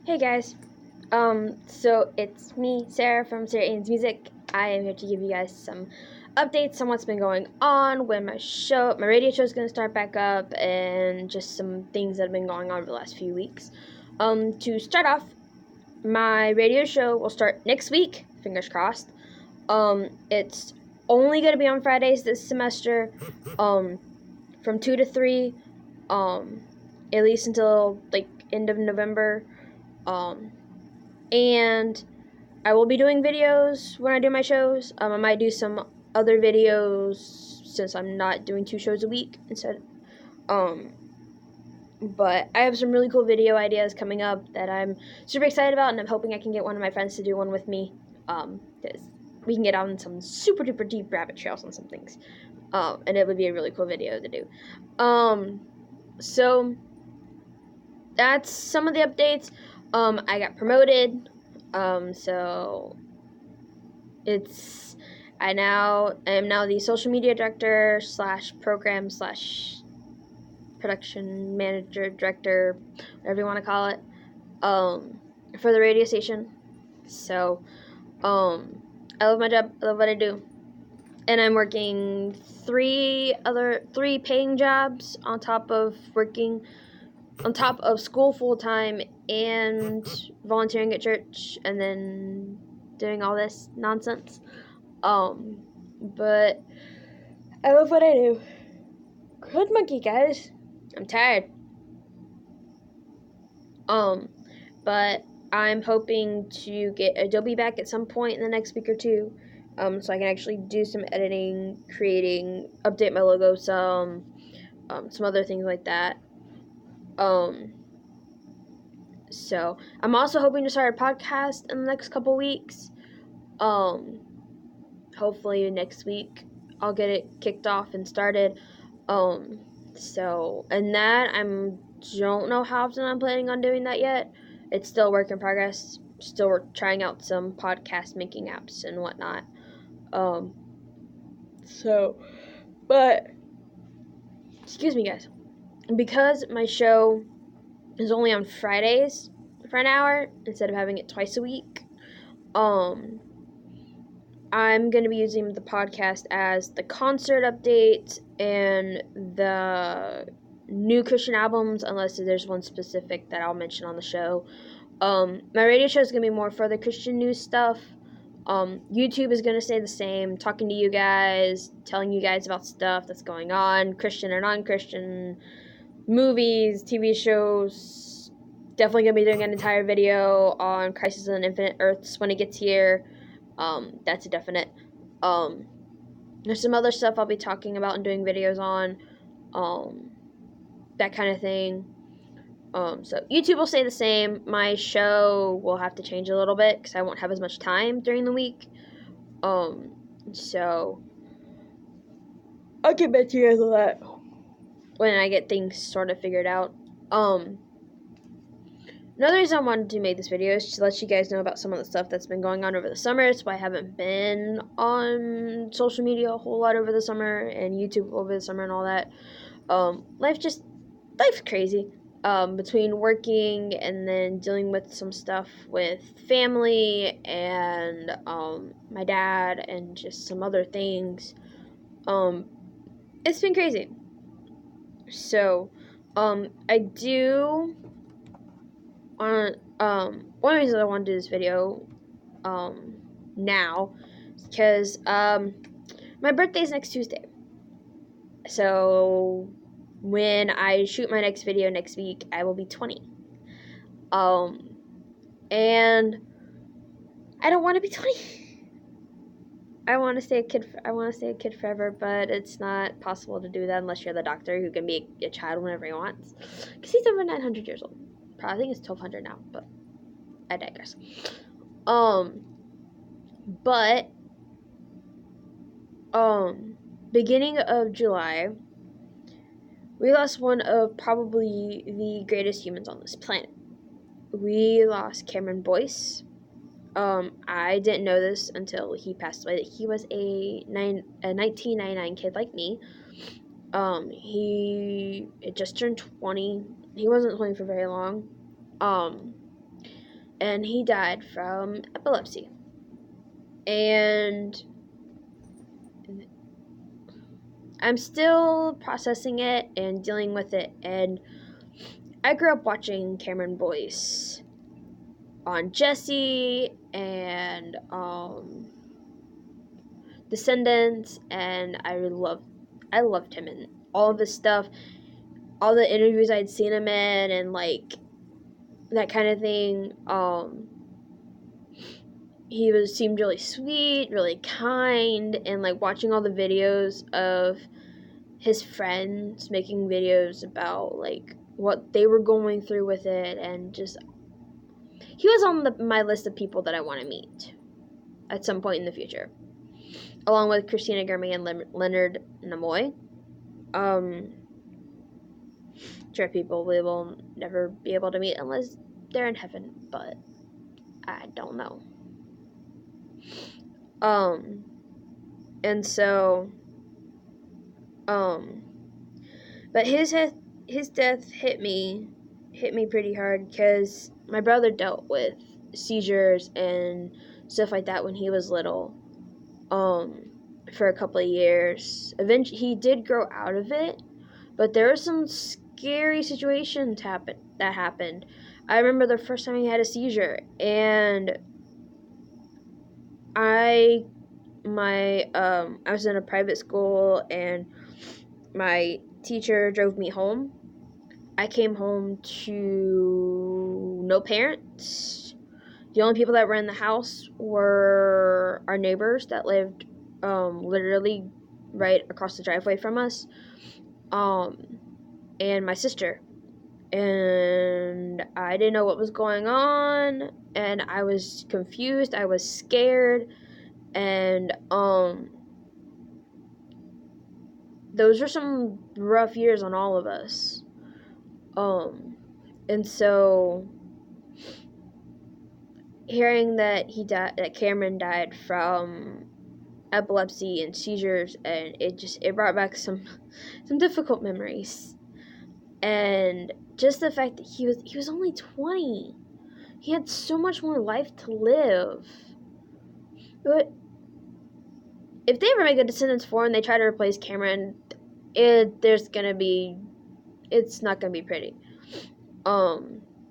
Hey guys, so it's me, Sarah from Sarah Ian's Music. I am here to give you guys some updates on what's been going on, when my radio show is going to start back up, and just some things that have been going on over the last few weeks. To start off, my radio show will start next week, fingers crossed. It's only going to be on Fridays this semester, from 2 to 3, at least until, end of November. And I will be doing videos when I do my shows. I might do some other videos since I'm not doing 2 shows a week instead. But I have some really cool video ideas coming up that I'm super excited about, and I'm hoping I can get one of my friends to do one with me. Because we can get on some super duper deep rabbit trails on some things. And it would be a really cool video to do. So that's some of the updates. I got promoted. So I am now the social media director / program / production manager, director, whatever you want to call it, for the radio station. So, I love my job. I love what I do. And I'm working three paying jobs on top of school full-time and volunteering at church, and then doing all this nonsense. But I love what I do. Good monkey, guys. I'm tired. But I'm hoping to get Adobe back at some point in the next week or two, so I can actually do some editing, update my logo some other things like that. So I'm also hoping to start a podcast in the next couple weeks. Hopefully next week I'll get it kicked off and started. And that don't know how often I'm planning on doing that yet. It's still a work in progress. Still trying out some podcast making apps and whatnot. But excuse me, guys. Because my show is only on Fridays for an hour instead of having it twice a week, I'm going to be using the podcast as the concert updates and the new Christian albums, unless there's one specific that I'll mention on the show. My radio show is going to be more for the Christian news stuff. YouTube is going to stay the same, talking to you guys, telling you guys about stuff that's going on, Christian or non-Christian, movies, TV shows. Definitely going to be doing an entire video on Crisis on Infinite Earths when it gets here. That's a definite. There's some other stuff I'll be talking about and doing videos on, that kind of thing. So YouTube will stay the same. My show will have to change a little bit because I won't have as much time during the week. So I'll get back to you guys on that when I get things sort of figured out. Another reason I wanted to make this video is to let you guys know about some of the stuff that's been going on over the summer. It's why I haven't been on social media a whole lot over the summer and YouTube over the summer and all that. Life's crazy. Between working and then dealing with some stuff with family and my dad and just some other things. It's been crazy. So, I do one reason I want to do this video now is because my birthday is next Tuesday. So when I shoot my next video next week, I will be 20. And I don't want to be 20. I want to stay a kid forever, but it's not possible to do that unless you're the doctor who can be a child whenever he wants. Because he's over 900 years old. I think it's 1200 now, but I digress. Beginning of July, we lost one of probably the greatest humans on this planet. We lost Cameron Boyce. I didn't know this until he passed away, that he was a 1999 kid like me. He had just turned 20. He wasn't 20 for very long. and he died from epilepsy. And I'm still processing it and dealing with it. And I grew up watching Cameron Boyce on Jesse and Descendants, and I loved him and all of his stuff, all the interviews I'd seen him in, and like that kind of thing. He seemed really sweet, really kind, and like watching all the videos of his friends making videos about like what they were going through with it, and just he was on my list of people that I want to meet at some point in the future, along with Christina Germy and Leonard Nimoy. Sure, people we will never be able to meet unless they're in heaven, but I don't know. And so, but his death hit me pretty hard because my brother dealt with seizures and stuff like that when he was little, for a couple of years. Eventually, he did grow out of it, but there were some scary situations that happened. I remember the first time he had a seizure, and I was in a private school, and my teacher drove me home. I came home to no parents. The only people that were in the house were our neighbors that lived literally right across the driveway from us, and my sister. And I didn't know what was going on, and I was confused, I was scared, and those were some rough years on all of us. And so hearing that Cameron died from epilepsy and seizures, and it brought back some difficult memories. And just the fact that he was only 20. He had so much more life to live. But if they ever make a Descendants 4 and they try to replace Cameron, it's not gonna be pretty.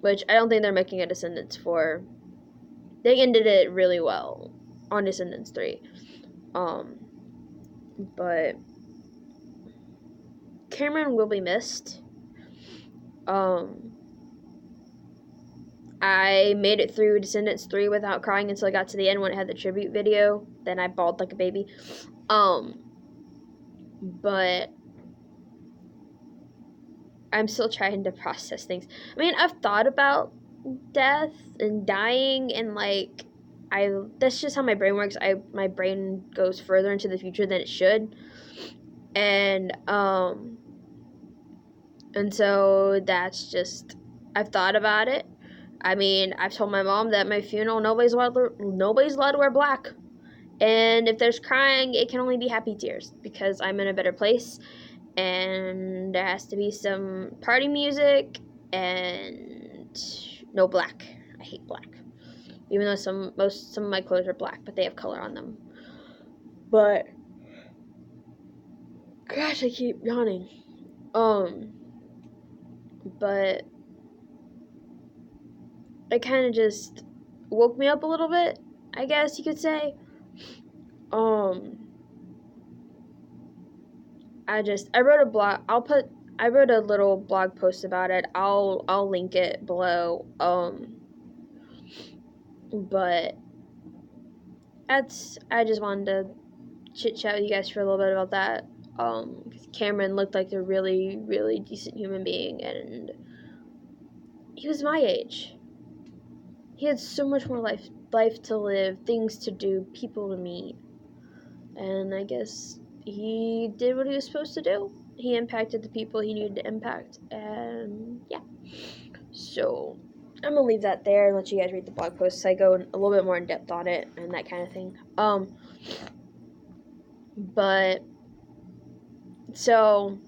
Which I don't think they're making a Descendants 4. They ended it really well on Descendants 3. But Cameron will be missed. I made it through Descendants 3 without crying until I got to the end when it had the tribute video. Then I bawled like a baby. But I'm still trying to process things. I mean, I've thought about death and dying, and like, that's just how my brain works. My brain goes further into the future than it should. And so that's just, I've thought about it. I mean, I've told my mom that at my funeral, nobody's allowed to wear black. And if there's crying, it can only be happy tears, because I'm in a better place. And there has to be some party music, and no black. I hate black. Even though some of my clothes are black, but they have color on them. But, gosh, I keep yawning. But it kind of just woke me up a little bit, I guess you could say. I wrote a blog. I wrote a little blog post about it. I'll link it below. But I just wanted to chit chat with you guys for a little bit about that. Cameron looked like a really, really decent human being, and he was my age. He had so much more life to live, things to do, people to meet. And I guess he did what he was supposed to do. He impacted the people he needed to impact, and yeah. So I'm gonna leave that there and let you guys read the blog posts. I go a little bit more in depth on it and that kind of thing. But so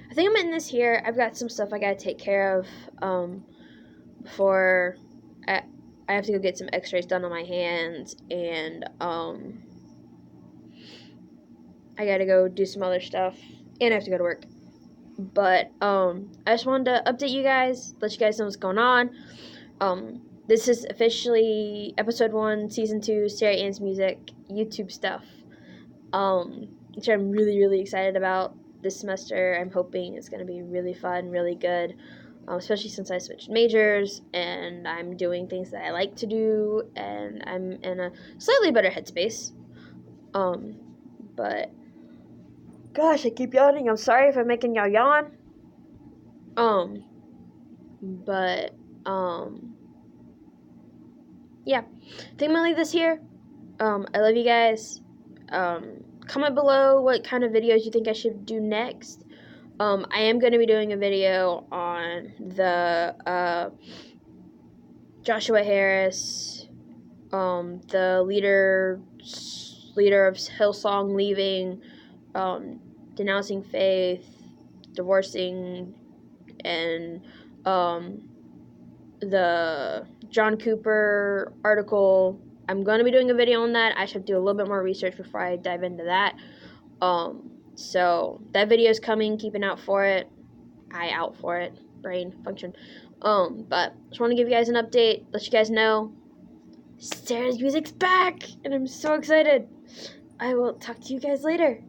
I think I'm ending this here. I've got some stuff I gotta take care of. before I have to go get some x-rays done on my hands, and I gotta go do some other stuff, and I have to go to work. But I just wanted to update you guys, let you guys know what's going on. This is officially episode 1, season 2, Sarah Ann's Music YouTube stuff, which I'm really, really excited about this semester. I'm hoping it's going to be really fun, really good, especially since I switched majors and I'm doing things that I like to do, and I'm in a slightly better headspace. But gosh, I keep yawning. I'm sorry if I'm making y'all yawn. But yeah, I think I'm gonna leave this here. I love you guys. Comment below what kind of videos you think I should do next. I am going to be doing a video on the Joshua Harris, the leader of Hillsong leaving, denouncing faith, divorcing, and the John Cooper article. I'm going to be doing a video on that. I should do a little bit more research before I dive into that. So that video is coming. Keep an eye out for it. Brain function. But just want to give you guys an update. Let you guys know Sarah's Music's back, and I'm so excited. I will talk to you guys later.